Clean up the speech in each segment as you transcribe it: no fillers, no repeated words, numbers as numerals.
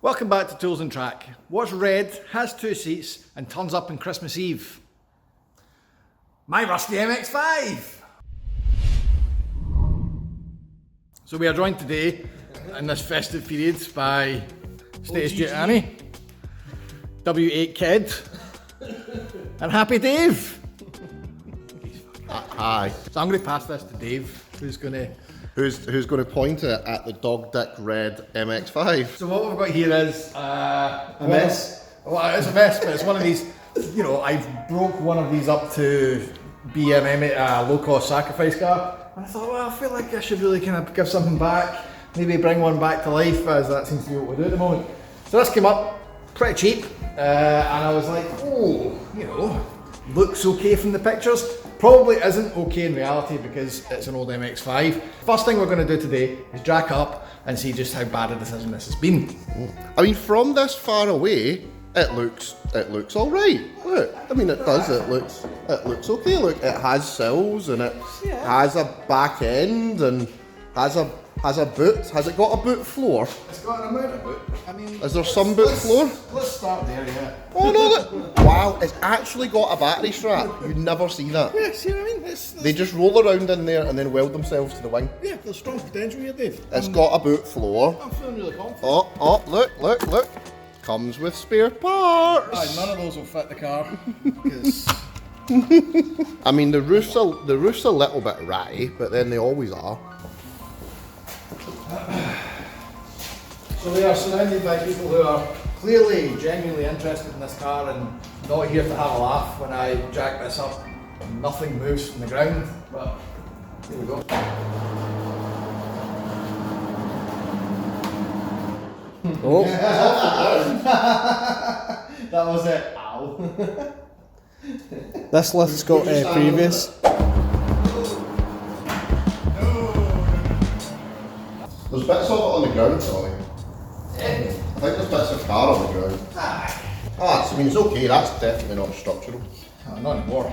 Welcome back to Tools and Track. What's red, has 2 seats and turns up on Christmas Eve? My rusty MX-5! So we are joined today in this festive period by Status Duke Annie, W8 Kid, and Happy Dave. Hi. So I'm going to pass this to Dave, who's going to point it at the dog dick red MX-5? So what we've got here is a mess. Well, it's a mess, but it's one of these. You know, I broke one of these up to be an low-cost sacrifice car, and I thought, well, I feel like I should really kind of give something back. Maybe bring one back to life, as that seems to be what we do at the moment. So this came up pretty cheap, and I was like, oh, you know, looks okay from the pictures. Probably isn't okay in reality because it's an old MX-5. First thing we're going to do today is jack up and see just how bad a decision this has been. I mean, from this far away, it looks all right. Look, I mean, it does. It looks okay. Look, it has sills and it has a back end and has a boot. Has it got a boot floor? It's got an amount of boot. I mean, is there some boot floor? Let's start there, yeah. Oh no! Look. Wow, it's actually got a battery strap. You never see that. Yeah, see what I mean? They just roll around in there and then weld themselves to the wing. Yeah, there's strong potential here, Dave. It's got a boot floor. I'm feeling really confident. Oh, look. Comes with spare parts. None of those will fit the car. Because I mean, the roof's a little bit ratty, but then they always are. So we are surrounded by people who are clearly genuinely interested in this car and not here to have a laugh when I jack this up. Nothing moves from the ground, but here we go. Oh. That was it. Ow. This lift's got previous. There's bits of it on the ground, Tommy. I think there's bits of car on the ground. I mean, it's okay, that's definitely not structural. Not anymore.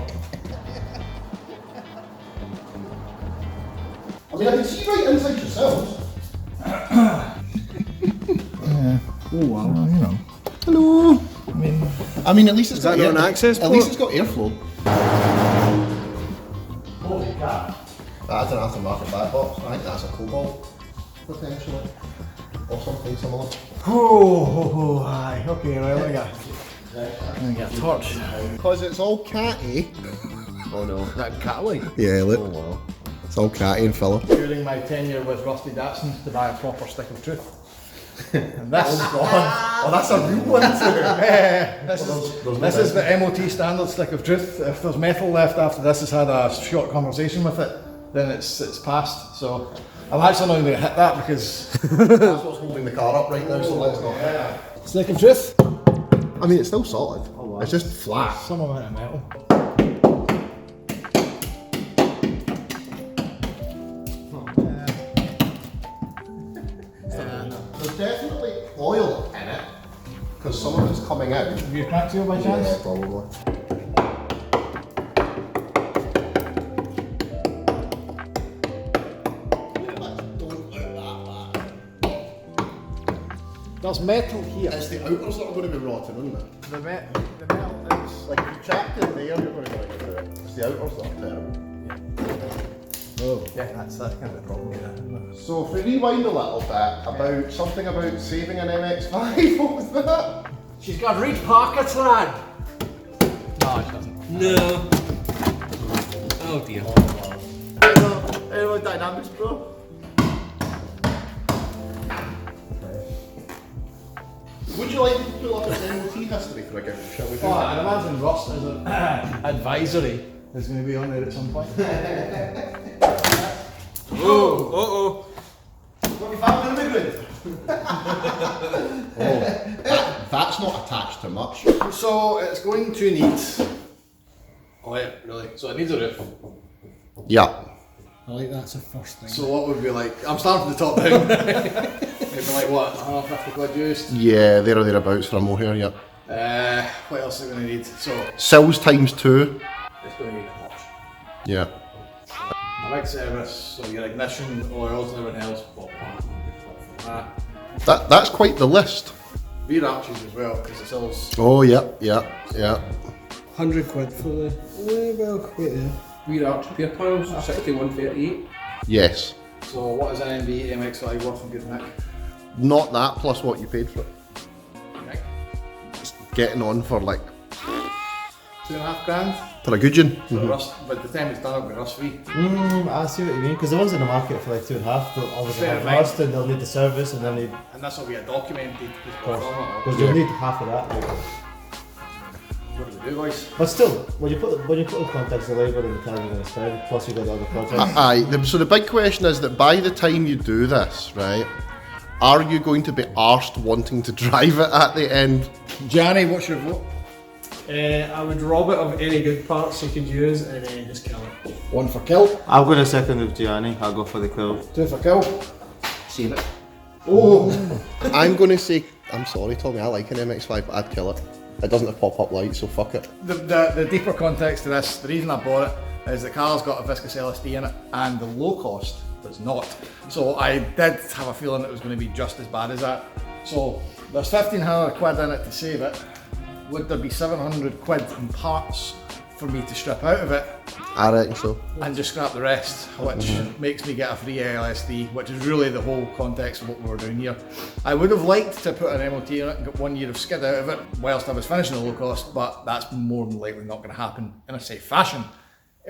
I mean, I can see right inside yourselves. Oh well, you know. Hello. I mean, at least it's got an access At least it's got airflow. Holy crap. That's an aftermarket back box. I think that's a Cobalt, potentially. Or something similar. Oh, aye. Okay, right, let me get a torch. Because it's all catty. Oh no, is that cat-like? Yeah, look. Oh wow. It's all catty and filler. During my tenure with Rusty Datsun to buy a proper stick of truth. And this, Oh, that's a real one too. this is the MOT standard stick of truth. If there's metal left after this has had a short conversation with it, then it's passed. So I'm actually not going to hit that because That's what's holding the car up right now, so let's not. stick of truth. I mean, it's still solid. Oh, wow. It's just flat. Some amount of metal. There's definitely oil in it, because some of it's coming out. Have you cracked you by chance? Yeah, probably. There's metal here. It's the outers that are going to be rotten, isn't it? The metal is Like, if you trapped in there, you're going to get through it. It's the outers that are terrible. Oh. Yeah, that's kind of the problem here, isn't it? So if we rewind a little bit about something about saving an MX-5, what was that? She's got reach pockets, lad. No, she doesn't. No. Oh dear. Aerodynamics, bro. Would you like me to pull up its MOT history for a gift? Shall we do Oh, that? I'd imagine Rust as an advisory is going to be on there at some point. Oh. 25 milligrams. That's not attached to much. So it's going to need. Oh yeah, really. So it needs a roof. Yeah. I like that's the first thing. So what would be like? I'm starting from the top down. It'd be like what? 150 quid used. Yeah, there or thereabouts for a mohair, yeah. What else are we going to need? So Sills times 2. it's going to need a wash. Yeah. A big service, so your ignition, oils, and everything else. That's quite the list. rear arches as well, because it sells. Oh, yeah. 100 quid for the. Well, wait there. Rear arch repair panels, 6138. Yes. So what is an MV MX-5 worth in good nick? Not that plus what you paid for it. Nick? It's getting on for like, $2.5 grand? for a good one. So rust, by the time it's done, it'll be rust free. I see what you mean, because the ones in the market for like 2.5, they'll obviously Fair have enough. rust and they'll need the service and they'll need, And this will be a documented because you'll need half of that. Like. What do we do, boys? But still, when you put the context of labour and the time you're going to spend, plus you've got the other projects. Aye, so the big question is that by the time you do this, right, are you going to be arsed wanting to drive it at the end? Gianni, what's your vote? I would rob it of any good parts you could use and then just kill it. 1 for kill, I'm going to second with Gianni, I'll go for the kill. 2 for kill. Seen it. Oh! I'm going to say, I'm sorry Tommy, I like an MX-5, but I'd kill it. It doesn't have pop-up lights, so fuck it. The deeper context to this, the reason I bought it is the car's got a viscous LSD in it and the low cost does not. So I did have a feeling it was going to be just as bad as that. So there's 1,500 quid in it to save it. Would there be 700 quid in parts for me to strip out of it I reckon so. and just scrap the rest, which makes me get a free LSD, which is really the whole context of what we were doing here. I would have liked to put an MOT in it and get 1 year of skid out of it whilst I was finishing the low cost, but that's more than likely not going to happen in a safe fashion.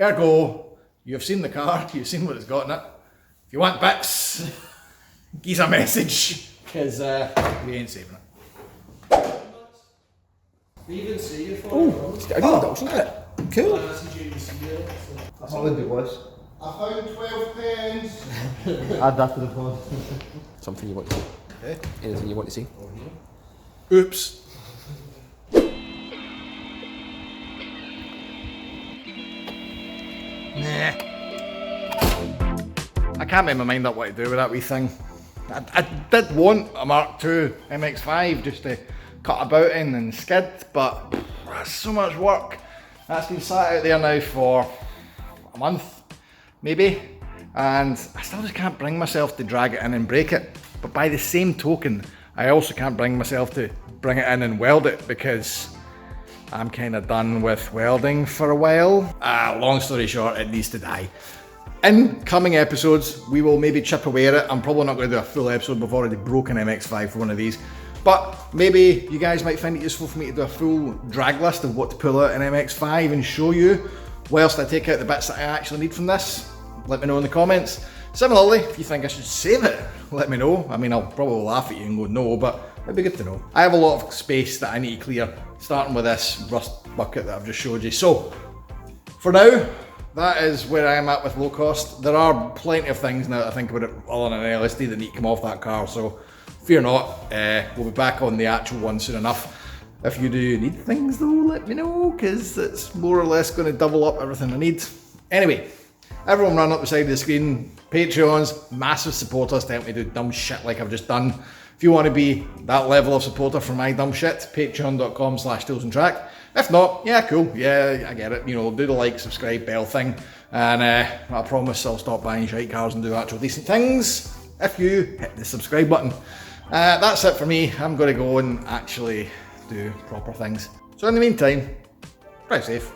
Ergo, you've seen the car, you've seen what it's got in it. If you want bits, give us a message, because we ain't saving it. They even say you for I got a Dawson kit. Cool. That's all it was. I found 12 pence. Add that to the phone. Something you want to see? Anything you want to see? Oops. Nah. I can't make my mind up what to do with that wee thing. I did want a Mark II MX-5 just to cut about in and skid, but that's so much work. That's been sat out there now for a month, maybe, and I still just can't bring myself to drag it in and break it. But by the same token, I also can't bring myself to bring it in and weld it because I'm kind of done with welding for a while. Long story short, it needs to die. In coming episodes, we will maybe chip away at it. I'm probably not going to do a full episode. We've already broken MX-5 for one of these. But maybe you guys might find it useful for me to do a full drag list of what to pull out in MX-5 and show you whilst I take out the bits that I actually need from this. Let me know in the comments. Similarly, if you think I should save it, let me know. I mean, I'll probably laugh at you and go no, but it'd be good to know. I have a lot of space that I need to clear, starting with this rust bucket that I've just showed you. So, for now, that is where I am at with low cost. There are plenty of things now that I think about it all on an LSD that need to come off that car, so fear not, we'll be back on the actual one soon enough. If you do need things though, let me know, because it's more or less going to double up everything I need. Anyway, everyone run up the side of the screen. Patreons, massive supporters to help me do dumb shit like I've just done. If you want to be that level of supporter for my dumb shit, patreon.com/toolsandtrack. If not, yeah, cool, yeah, I get it. You know, do the like, subscribe, bell thing, and I promise I'll stop buying shite cars and do actual decent things if you hit the subscribe button. That's it for me. I'm going to go and actually do proper things. So in the meantime, drive safe.